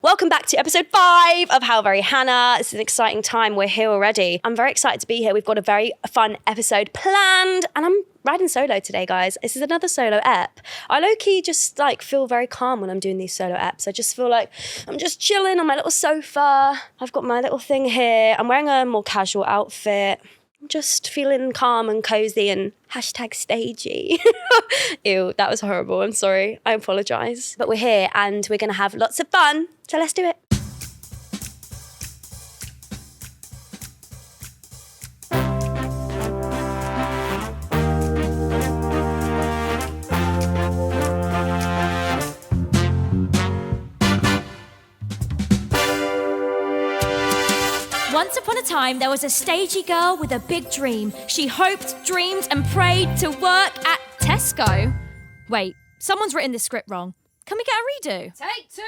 Welcome back to episode 5 of How Very Hannah. It's an exciting time. We're here already. I'm very excited to be here. We've got a very fun episode planned and I'm riding solo today, guys. This is another solo ep. I low-key just feel very calm when I'm doing these solo eps. I just feel like I'm just chilling on my little sofa. I've got my little thing here. I'm wearing a more casual outfit. I'm just feeling calm and cozy and #stagey. Ew, that was horrible. I'm sorry. I apologise. But we're here and we're going to have lots of fun. So let's do it. Once upon a time, there was a stagey girl with a big dream. She hoped, dreamed, and prayed to work at Tesco. Wait, someone's written this script wrong. Can we get a redo? Take 2.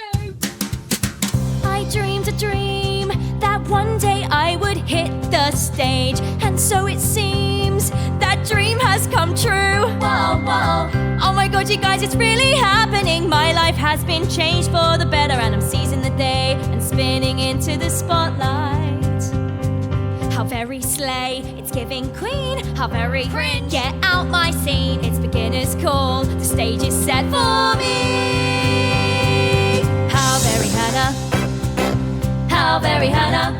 I dreamed a dream that one day I would hit the stage. And so it seems that dream has come true. Whoa, whoa. Oh my God, you guys, it's really happening. My life has been changed for the better and I'm seizing the day and spinning into the spotlight. How very slay, it's giving queen. How very cringe, get out my scene. It's beginner's call, the stage is set for me. How very Hannah, how very Hannah,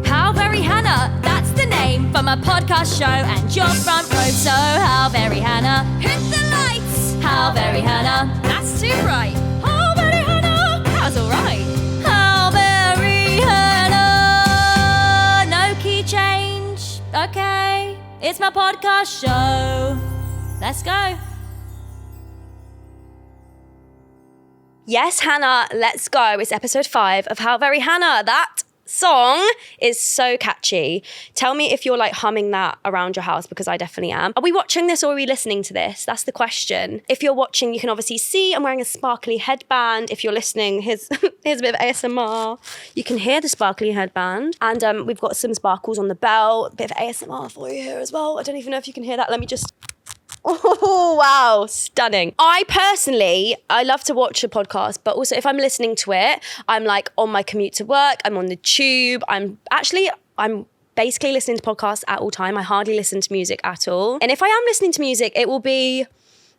how very Hannah. That's the name for my podcast show and your front row. So how very Hannah, hit the lights. How very Hannah, that's too bright. How very Hannah, that's alright. How very Hannah. Change. Okay, it's my podcast show. Let's go. Yes, Hannah, let's go. It's episode 5 of How Very Hannah. That song is so catchy. Tell me if you're humming that around your house, because I definitely am. Are we watching this or are we listening to this? That's the question. If you're watching, you can obviously see I'm wearing a sparkly headband. If you're listening, here's a bit of ASMR. You can hear the sparkly headband. And we've got some sparkles on the belt. A bit of ASMR for you here as well. I don't even know if you can hear that. Let me just... Oh, wow. Stunning. I love to watch a podcast, but also if I'm listening to it, I'm on my commute to work, I'm on the tube, I'm basically listening to podcasts at all time. I hardly listen to music at all. And if I am listening to music, it will be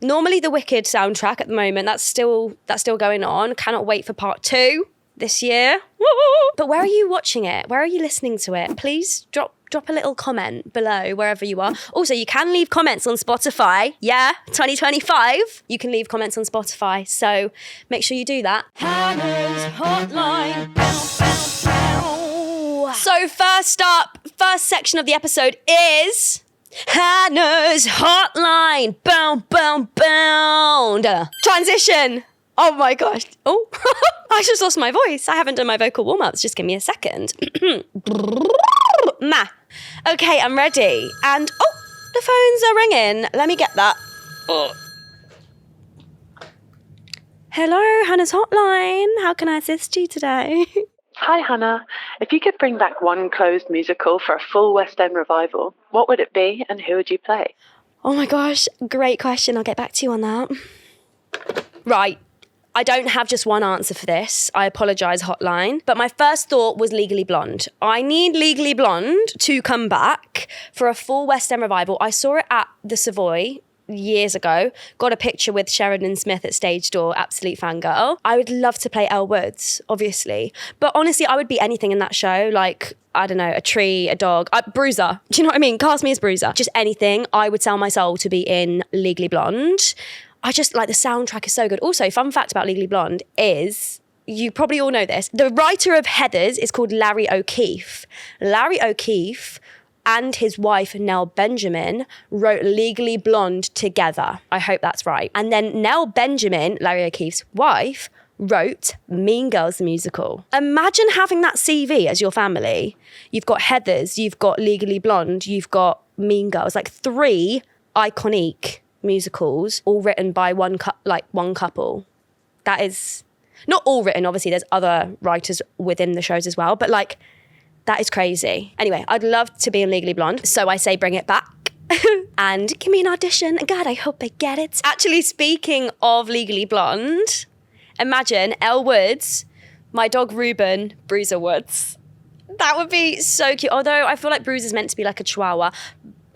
normally the Wicked soundtrack at the moment. That's still going on. Cannot wait for part 2 this year. Woo! But where are you watching it? Where are you listening to it? Please drop a little comment below wherever you are. Also, you can leave comments on Spotify. Yeah, 2025. You can leave comments on Spotify. So make sure you do that. Hannah's Hotline. Bow, bow, bow. So first section of the episode is Hannah's Hotline. Bound. Transition. Oh my gosh. Oh, I just lost my voice. I haven't done my vocal warm-ups. Just give me a second. Okay, I'm ready. And, the phones are ringing. Let me get that. Oh. Hello, Hannah's Hotline. How can I assist you today? Hi, Hannah. If you could bring back one closed musical for a full West End revival, what would it be and who would you play? Oh my gosh, great question. I'll get back to you on that. Right. I don't have just one answer for this. I apologise, Hotline. But my first thought was Legally Blonde. I need Legally Blonde to come back for a full West End revival. I saw it at the Savoy years ago. Got a picture with Sheridan Smith at stage door. Absolute fangirl. I would love to play Elle Woods, obviously. But honestly, I would be anything in that show. I don't know, a tree, a dog, Bruiser. Do you know what I mean? Cast me as Bruiser. Just anything. I would sell my soul to be in Legally Blonde. I just the soundtrack is so good. Also, fun fact about Legally Blonde is, you probably all know this, the writer of Heathers is called Larry O'Keefe. Larry O'Keefe and his wife, Nell Benjamin, wrote Legally Blonde together. I hope that's right. And then Nell Benjamin, Larry O'Keefe's wife, wrote Mean Girls the musical. Imagine having that CV as your family. You've got Heathers, you've got Legally Blonde, you've got Mean Girls, 3 iconic musicals, all written by one couple. That is not all written, obviously there's other writers within the shows as well, but that is crazy. Anyway, I'd love to be in Legally Blonde, so I say bring it back. And give me an audition. God, I hope I get it. Actually, speaking of Legally Blonde, imagine Elle Woods My dog Reuben, Bruiser Woods. That would be so cute. Although I feel like Bruiser's meant to be like a chihuahua,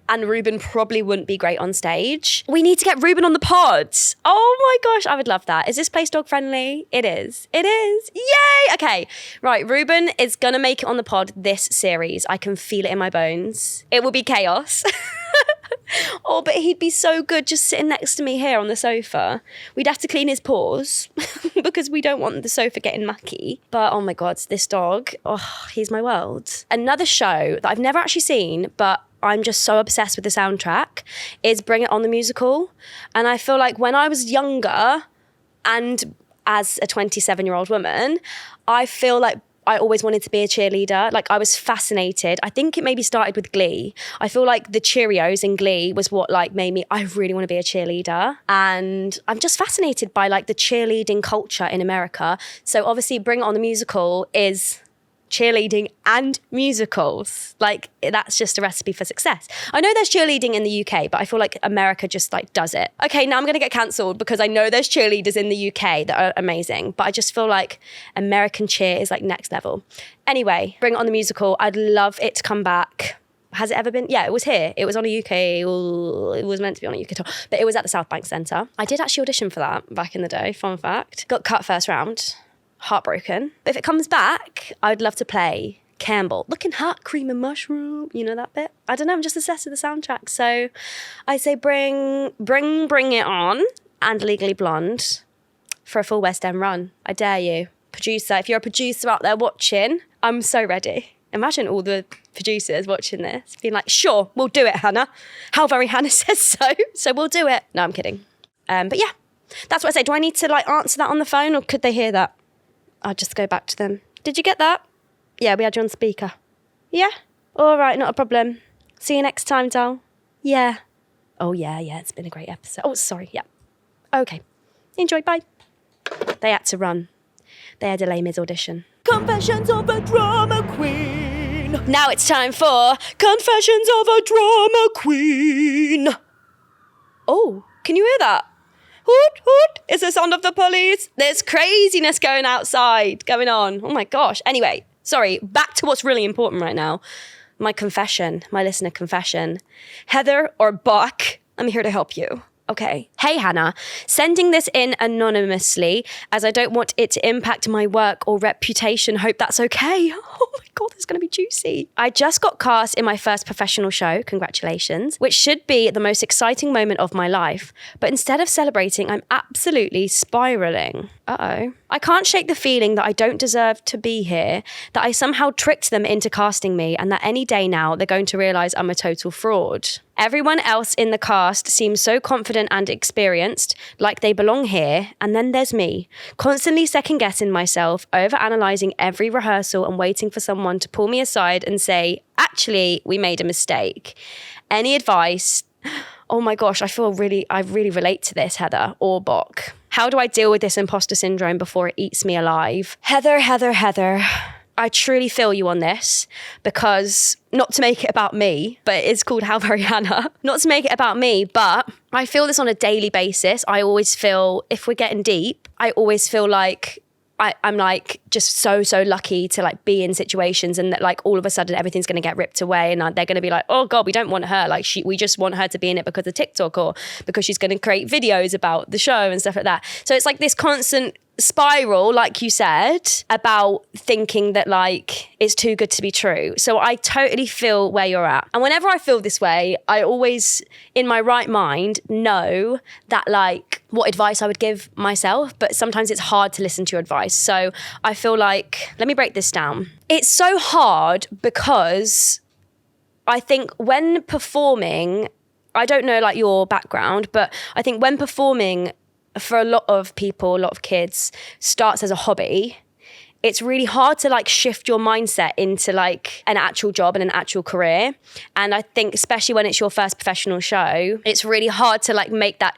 and Reuben probably wouldn't be great on stage. We need to get Reuben on the pod. Oh my gosh, I would love that. Is this place dog friendly? It is. It is. Yay! Okay, right. Reuben is gonna make it on the pod this series. I can feel it in my bones. It will be chaos. Oh, but he'd be so good just sitting next to me here on the sofa. We'd have to clean his paws because we don't want the sofa getting mucky. But oh my God, this dog, oh, he's my world. Another show that I've never actually seen, but I'm just so obsessed with the soundtrack, is Bring It On the musical. And I feel like when I was younger and as a 27-year-old woman, I feel like I always wanted to be a cheerleader. Like I was fascinated. I think it maybe started with Glee. I feel like the Cheerios in Glee was what like made me, I really want to be a cheerleader. And I'm just fascinated by like the cheerleading culture in America. So obviously Bring It On the musical is cheerleading and musicals. Like that's just a recipe for success. I know there's cheerleading in the UK, but I feel like America just like does it. Okay, now I'm gonna get cancelled because I know there's cheerleaders in the UK that are amazing, but I just feel like American cheer is like next level. Anyway, Bring It On the musical. I'd love it to come back. Has it ever been? Yeah, it was here. It was on a UK, it was meant to be on a UK tour, but it was at the South Bank Centre. I did actually audition for that back in the day, fun fact. Got cut first round. Heartbroken. But if it comes back, I'd love to play Campbell. Looking hot, cream and mushroom. You know that bit? I don't know, I'm just obsessed with the soundtrack. So I say bring it on and Legally Blonde for a full West End run. I dare you. Producer, if you're a producer out there watching, I'm so ready. Imagine all the producers watching this being like, sure, we'll do it, Hannah. How very Hannah says so. So we'll do it. No, I'm kidding. But yeah, that's what I say. Do I need to like answer that on the phone or could they hear that? I'll just go back to them. Did you get that? Yeah, we had you on speaker. Yeah? All right, not a problem. See you next time, doll. Yeah. Oh, yeah, it's been a great episode. Oh, sorry, yeah. Okay. Enjoy, bye. They had to run. They had a Les Mis audition. Confessions of a Drama Queen. Now it's time for Confessions of a Drama Queen. Oh, can you hear that? Hoot, hoot, it's the sound of the police. There's craziness going on. Oh my gosh. Anyway, sorry, back to what's really important right now. My confession, my listener confession. Heather or Buck, I'm here to help you. Okay. Hey, Hannah, sending this in anonymously as I don't want it to impact my work or reputation. Hope that's okay. Oh my God, this is going to be juicy. I just got cast in my first professional show. Congratulations. Which should be the most exciting moment of my life. But instead of celebrating, I'm absolutely spiraling. Uh-oh. I can't shake the feeling that I don't deserve to be here, that I somehow tricked them into casting me, and that any day now they're going to realize I'm a total fraud. Everyone else in the cast seems so confident and experienced, like they belong here, and then there's me, constantly second-guessing myself, over-analysing every rehearsal and waiting for someone to pull me aside and say, actually, we made a mistake. Any advice? Oh my gosh, I really relate to this, Heather or Bok. How do I deal with this imposter syndrome before it eats me alive? Heather. I truly feel you on this because, not to make it about me, but it's called How Very Hannah. Not to make it about me, but I feel this on a daily basis. I always feel, if we're getting deep, I always feel like I'm like just so lucky to like be in situations and that like all of a sudden everything's going to get ripped away and they're going to be like, oh God, we don't want her. Like we just want her to be in it because of TikTok or because she's going to create videos about the show and stuff like that. So it's like this constant spiral, like you said, about thinking that like it's too good to be true. So I totally feel where you're at. And whenever I feel this way, I always, in my right mind, know that like what advice I would give myself, but sometimes it's hard to listen to your advice. So I feel like, let me break this down. It's so hard because I think when performing, I don't know like your background, but I think when performing for a lot of people, a lot of kids, starts as a hobby, it's really hard to like shift your mindset into like an actual job and an actual career. And I think especially when it's your first professional show, it's really hard to like make that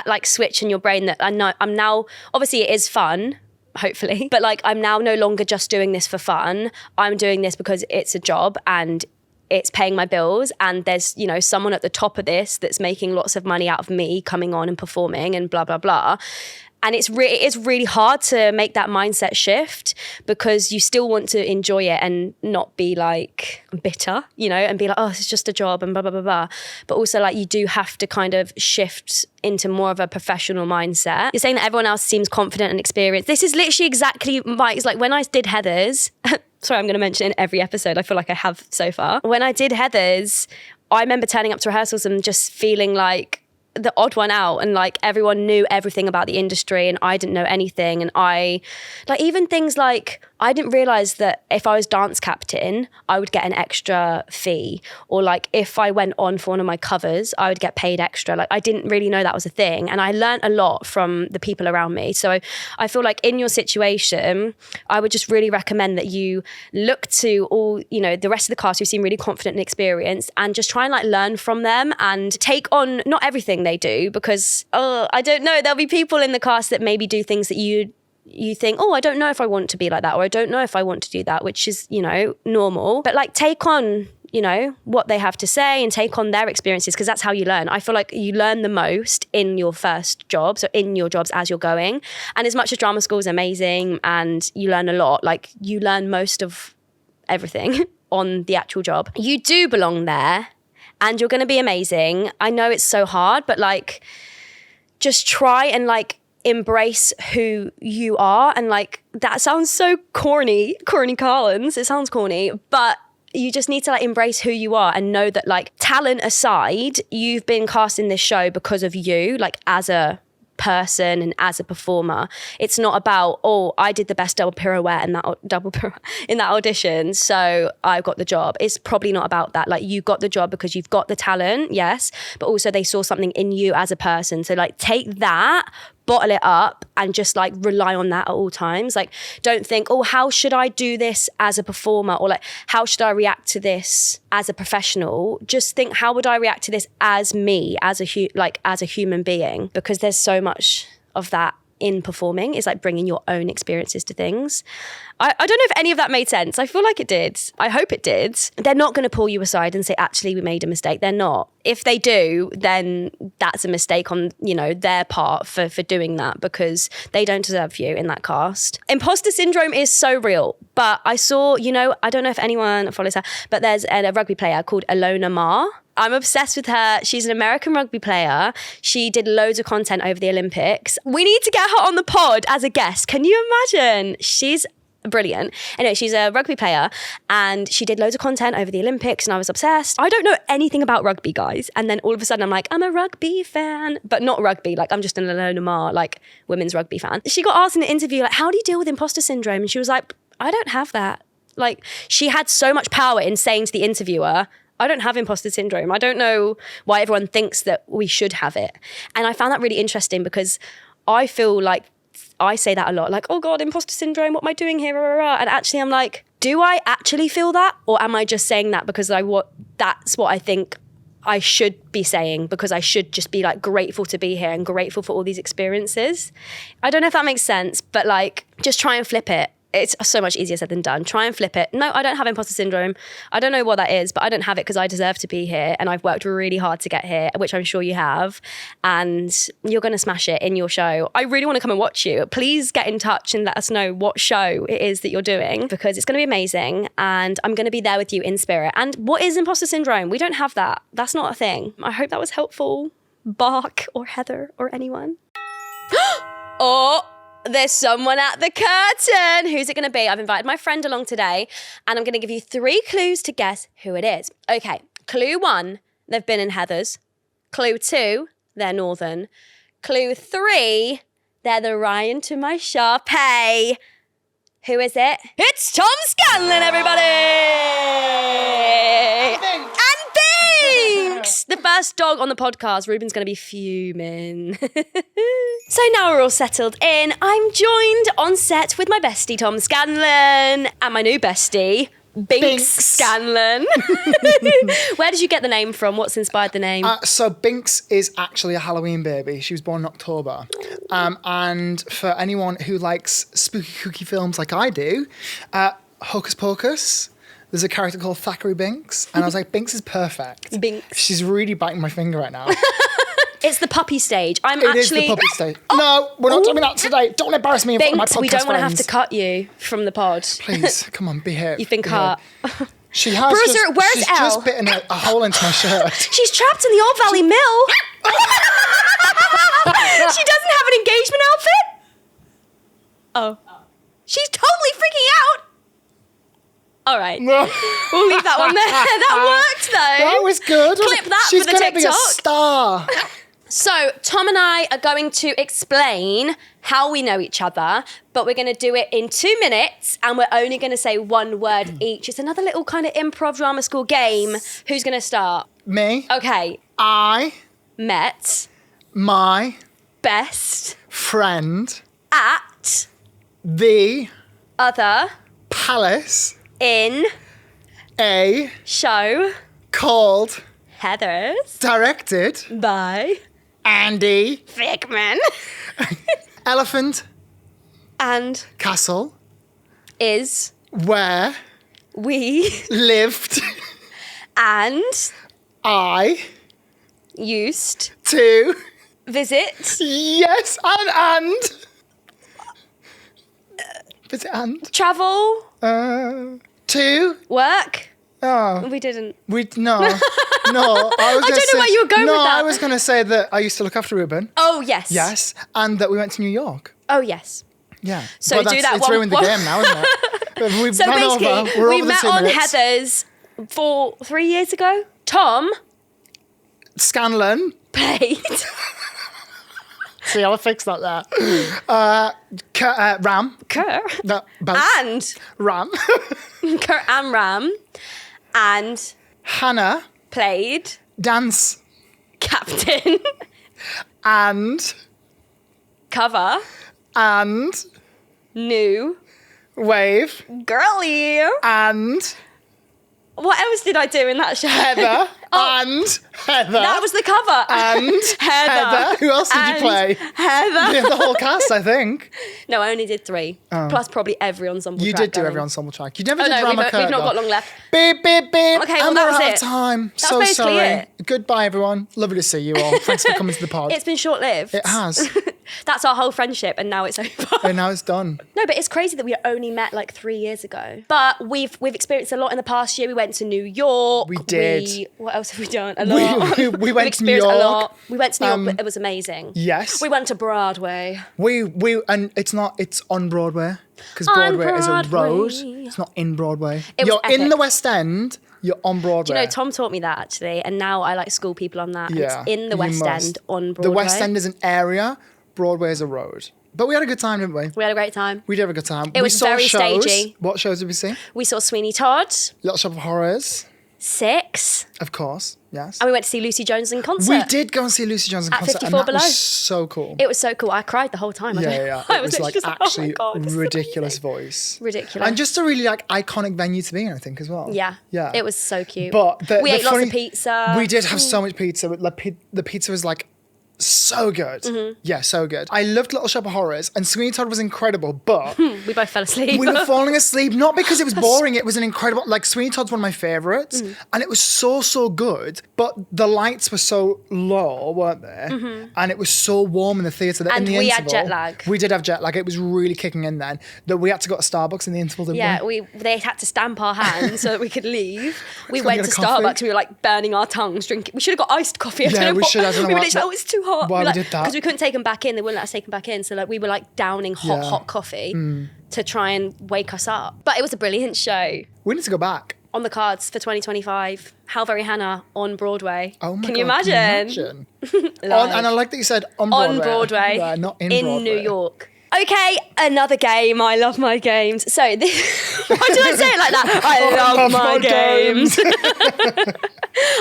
like switch in your brain that I know I'm now, obviously it is fun, hopefully, but like I'm now no longer just doing this for fun. I'm doing this because it's a job and it's paying my bills, and there's, you know, someone at the top of this that's making lots of money out of me coming on and performing and blah, blah, blah. And it is really hard to make that mindset shift because you still want to enjoy it and not be like bitter, you know, and be like, oh, it's just a job and blah, blah, blah, blah. But also like you do have to kind of shift into more of a professional mindset. You're saying that everyone else seems confident and experienced. This is literally exactly it's like when I did Heather's, sorry, I'm going to mention it in every episode. I feel like I have so far. When I did Heather's, I remember turning up to rehearsals and just feeling like the odd one out, and like everyone knew everything about the industry and I didn't know anything. And I like even things like I didn't realize that if I was dance captain I would get an extra fee, or like if I went on for one of my covers I would get paid extra. Like I didn't really know that was a thing, and I learned a lot from the people around me. So I feel like in your situation I would just really recommend that you look to all, you know, the rest of the cast who seem really confident and experienced, and just try and like learn from them and take on not everything they do, because I don't know, there'll be people in the cast that maybe do things that you think, oh, I don't know if I want to be like that, or I don't know if I want to do that, which is, you know, normal. But like take on, you know, what they have to say and take on their experiences, because that's how you learn. I feel like you learn the most in your first jobs, or in your jobs as you're going. And as much as drama school is amazing and you learn a lot, like you learn most of everything on the actual job. You do belong there and you're going to be amazing. I know it's so hard, but like just try and like embrace who you are. And like that sounds so corny Carlins, it sounds corny, but you just need to like embrace who you are and know that like talent aside, you've been cast in this show because of you, like as a person and as a performer. It's not about, oh, I did the best double pirouette in that audition, so I got the job. It's probably not about that. Like you got the job because you've got the talent, yes, but also they saw something in you as a person. So like take that, bottle it up, and just like rely on that at all times. Like don't think, oh, how should I do this as a performer, or like how should I react to this as a professional? Just think, how would I react to this as me, as a human being? Because there's so much of that in performing. Is like bringing your own experiences to things. I don't know if any of that made sense. I feel like it did. I hope it did. They're not going to pull you aside and say, actually, we made a mistake. They're not. If they do, then that's a mistake on, you know, their part for doing that, because they don't deserve you in that cast. Imposter syndrome is so real. But I saw, you know, I don't know if anyone follows her, but there's a rugby player called Alona Mar. I'm obsessed with her. She's an American rugby player. She did loads of content over the Olympics. We need to get her on the pod as a guest. Can you imagine? She's brilliant. Anyway, she's a rugby player and she did loads of content over the Olympics, and I was obsessed. I don't know anything about rugby, guys. And then all of a sudden I'm like, I'm a rugby fan, but not rugby. Like I'm just an Alona Mar, like women's rugby fan. She got asked in an interview, like, how do you deal with imposter syndrome? And she was like, I don't have that. Like she had so much power in saying to the interviewer, I don't have imposter syndrome. I don't know why everyone thinks that we should have it. And I found that really interesting because I feel like I say that a lot, like, oh God, imposter syndrome, what am I doing here? And actually I'm like, do I actually feel that? Or am I just saying that because that's what I think I should be saying, because I should just be like grateful to be here and grateful for all these experiences? I don't know if that makes sense, but like just try and flip it. It's so much easier said than done. Try and flip it. No, I don't have imposter syndrome. I don't know what that is, but I don't have it because I deserve to be here and I've worked really hard to get here, which I'm sure you have. And you're going to smash it in your show. I really want to come and watch you. Please get in touch and let us know what show it is that you're doing, because it's going to be amazing and I'm going to be there with you in spirit. And what is imposter syndrome? We don't have that. That's not a thing. I hope that was helpful. Bark or Heather or anyone. Oh, there's someone at the curtain. Who's it going to be? I've invited my friend along today and I'm going to give you 3 clues to guess who it is. Okay, clue 1, they've been in Heather's. Clue 2, they're Northern. Clue 3, they're the Ryan to my Sharpay. Who is it? It's Tom Scanlon, everybody! And Binkx! The first dog on the podcast. Ruben's going to be fuming. So now we're all settled in. I'm joined on set with my bestie, Tom Scanlon, and my new bestie, Binkx Scanlon. Where did you get the name from? What's inspired the name? So Binkx is actually a Halloween baby. She was born in October. And for anyone who likes spooky, kooky films like I do, Hocus Pocus, there's a character called Thackeray Binkx. And I was like, Binkx is perfect. Binkx. She's really biting my finger right now. It's the puppy stage. It is the puppy stage. No, we're not doing that today. Don't embarrass me in front of my Binkx, podcast we don't want to have friends. to cut you from the pod. Please, come on, behave. You've been behave. cut. She has Bruiser, where's she's Elle? just bitten a hole into my shirt. She's trapped in the Old Valley Mill. She doesn't have an engagement outfit. Oh. She's totally freaking out. All right. We'll leave that one there. That worked, though. That was good. Clip that She's for the gonna be a TikTok. star. So, Tom and I are going to explain how we know each other, but we're going to do it in 2 minutes and we're only going to say one word each. It's another little kind of improv drama school game. Who's going to start? Me. Okay. I. Met. My. Best. Friend. At. The. Other. Palace. In. A. Show. Called. Heathers. Directed. By. Andy. Fickman. Elephant. And. Castle. Is. Where. We. Lived. And. I. Used. To. Visit. Yes, and. Visit and. Travel. To. Work. Oh. We didn't. No. I don't know where you were going with that. I was going to say that I used to look after Ruben. Oh, yes. Yes, and that we went to New York. Oh, yes. Yeah. So But do that It's one- ruined the one- game now, isn't it? We've So run basically, over. We're we over the met 2 on minutes. Heathers 3 years ago. Tom Scanlon. played. See, I'll fix that there. Ram. Kerr. No, both. And Ram. Kerr and Ram. And Hannah. played Dance. Captain. And. Cover. And. New. Wave. Girly. And. What else did I do in that show? Heather. And. Heather. That was the cover. And. Heather. Who else did you And play? Heather. Yeah, the whole cast, I think. No, I only did 3. Plus probably every ensemble You track did do going. every ensemble track. You never Oh did no, drama we've Kurt, not got though. long left. Beep, beep, beep. Okay, well, and that we're was out it. of time. That's So basically sorry. it. Goodbye, everyone. Lovely to see you all. Thanks for coming to the pod. It's been short-lived. It has. That's our whole friendship, and now it's over. And now it's done. No, but it's crazy that we only met like 3 years ago. But we've experienced a lot in the past year. We went to New York. We did. What else have we done? A lot. We We've went to New experienced a York. lot. We went to New York, but it was amazing. Yes. We went to Broadway. And it's on Broadway. Because On Broadway is a road. Broadway. It's not in Broadway. It was You're in epic. the West End. You're on Broadway. Do you know, Tom taught me that actually, and now I like school people on that. And Yeah, it's in the you West must. End on Broadway. The West End is an area. Broadway is a road. But we had a good time, didn't we? We had a great time. We did have a good time. It was we saw very shows. stagey. What shows did we see? We saw Sweeney Todd, Little Shop of Horrors. 6, Of course. Yes. and we went to see Lucy Jones in concert. We did go and see Lucy Jones in At concert, and 54 that Below. was so cool. It was so cool. I cried the whole time. Yeah. I It was literally like just actually oh my God, this is ridiculous amazing. voice. Ridiculous. And just a really like iconic venue to be in, I think, as well. Yeah. Yeah. It was so cute. But we ate lots of pizza. We did have so much pizza. The pizza was like so good. Mm-hmm. Yeah, so good. I loved Little Shop of Horrors, and Sweeney Todd was incredible, but We both fell asleep. we were falling asleep, not because it was boring, it was an incredible, like Sweeney Todd's one of my favourites, Mm. and it was so good, but the lights were so low, weren't they? And it was so warm in the theatre that Mm-hmm. And in the we had interval, jet lag. We did have jet lag. It was really kicking in then, that we had to go to Starbucks in the interval, didn't Yeah, we? they had to stamp our hands so that we could leave. We go went get to a coffee. Starbucks and we were like burning our tongues drinking. We should have got iced coffee. I Yeah, don't know we what. should. I don't know we were what- literally, oh, it's too hot. why we did that. Because we couldn't take them back in. They wouldn't let us take them back in. So like we were like downing hot coffee to try and wake us up. But it was a brilliant show. We need to go back. On the cards for 2025. How Very Hannah on Broadway. Oh my Can God, you imagine? On, and I like that you said on Broadway. On Broadway. Yeah, not in Broadway. New York. Okay, another game. I love my games. So this, why did I say it like that? I love my games.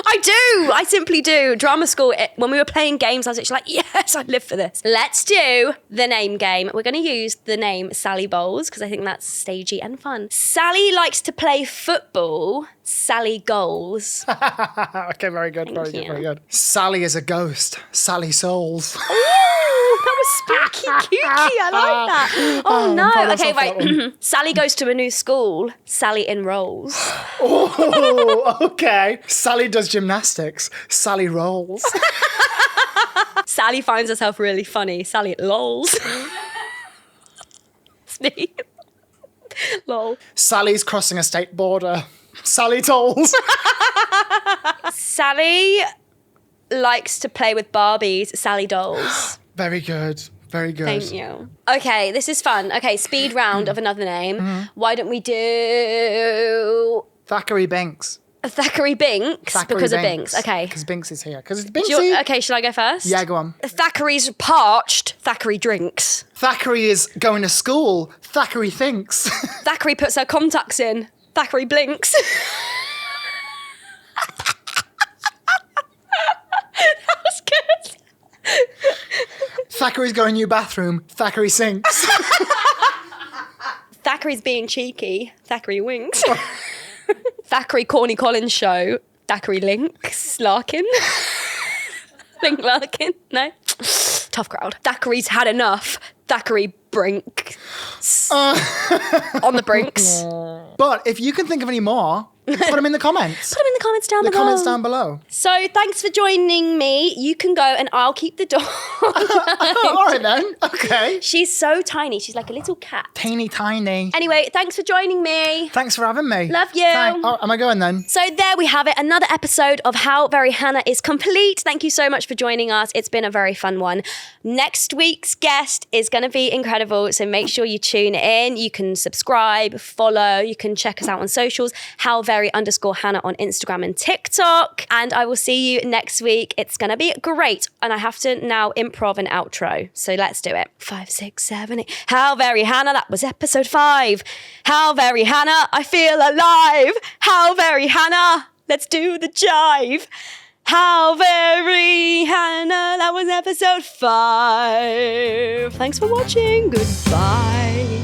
I do. I simply do. Drama school, when we were playing games, I was actually like, yes, I live for this. Let's do the name game. We're going to use the name Sally Bowles because I think that's stagey and fun. Sally likes to play football. Sally goals. Okay, very good, very good, you. very good. Sally is a ghost. Sally souls. Ooh, that was spooky, kooky. I like that. Oh, no. proud of Okay, myself for that right. Sally goes to a new school. Sally enrolls. Oh, okay. Sally does gymnastics. Sally rolls. Sally finds herself really funny. Sally, lols. It's me. Lol. Sally's crossing a state border. Sally tolls. Sally likes to play with Barbies. Sally dolls. Very good. Very good. Thank you. Okay, this is fun. Okay, speed round of another name. Why don't we do Thackeray Binkx. Thackeray Binkx? Thackeray because of Binkx. Okay. Because Binkx is here. Because it's Do Binksy. you- okay, shall I go first? Yeah, go on. Thackeray's parched. Thackeray drinks. Thackeray is going to school. Thackeray thinks. Thackeray puts her contacts in. Thackeray blinks. That was good. Thackeray's got a new bathroom. Thackeray sinks. Thackeray's being cheeky. Thackeray winks. Thackeray Corny Collins show. Thackeray links. Larkin. Link Larkin. No. Tough crowd. Thackeray's had enough. Thackeray brink. On the brinks. But if you can think of any more, put them in the comments. Put them in the comments down The below. comments down below. So thanks for joining me. You can go and I'll keep the dog. All right then. Okay. She's so tiny. She's like a little cat. Teeny tiny. Anyway, thanks for joining me. Thanks for having me. Love you. Oh, am I going then? So there we have it. Another episode of How Very Hannah is complete. Thank you so much for joining us. It's been a very fun one. Next week's guest is going to be incredible. So make sure you tune in. You can subscribe, follow. You can check us out on socials. HowVery_Hannah on Instagram and TikTok. And I will see you next week. It's going to be great. And I have to now improv an outro. So let's do it. 5, 6, 7, 8. How Very Hannah. That was episode 5. How Very Hannah. I feel alive. How Very Hannah. Let's do the jive. How Very Hannah. That was episode 5. Thanks for watching. Goodbye.